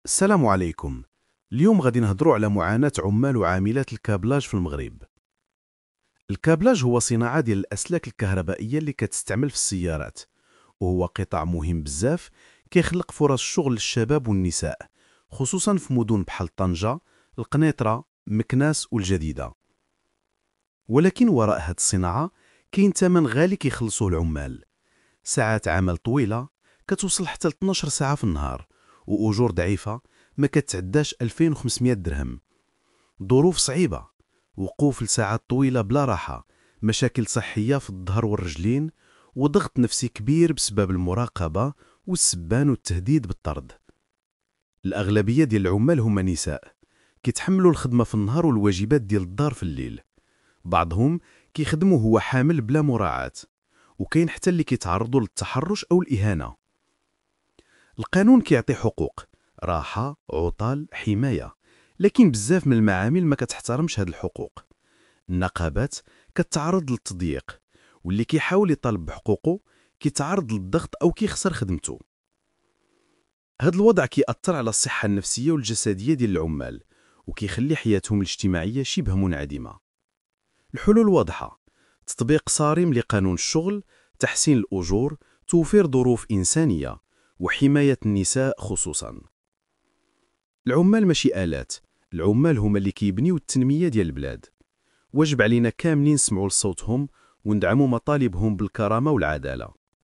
السلام عليكم. اليوم غادي نهضروا على معاناة عمال وعاملات الكابلاج في المغرب. الكابلاج هو صناعة ديال الأسلاك الكهربائية اللي كتستعمل في السيارات، وهو قطاع مهم بزاف كيخلق فرص شغل للشباب والنساء، خصوصا في مدن بحال طنجة، القنيطرة، مكناس والجديدة. ولكن وراء هاد الصناعة كاين ثمن غالي كيخلصوه العمال، ساعات عمل طويلة كتوصل حتى ل 12 ساعة في النهار، وأجور ضعيفة ما كتعداش 2500 درهم. ظروف صعيبة، وقوف لساعات طويلة بلا راحة، مشاكل صحية في الظهر والرجلين، وضغط نفسي كبير بسبب المراقبة والسبان والتهديد بالطرد. الأغلبية ديال العمال هما نساء، كيتحملوا الخدمة في النهار والواجبات ديال الدار في الليل. بعضهم كيخدموا هو حامل بلا مراعاة، وكاين حتى اللي كيتعرضوا للتحرش أو الإهانة. القانون كيعطي حقوق، راحة، عطل، حماية، لكن بزاف من المعامل ما كتحترمش هاد الحقوق. النقابات كتعرض للتضييق، واللي كيحاول يطالب بحقوقه كيتعرض للضغط أو كيخسر خدمته. هاد الوضع كيأثر على الصحة النفسية والجسدية ديال العمال، وكيخلي حياتهم الاجتماعية شبه منعدمة. الحلول واضحة: تطبيق صارم لقانون الشغل، تحسين الأجور، توفير ظروف إنسانية، وحماية النساء خصوصاً. العمال ماشي آلات، العمال هما اللي كيبنيو التنمية ديال البلاد. واجب علينا كاملين نسمعوا لصوتهم وندعموا مطالبهم بالكرامة والعدالة.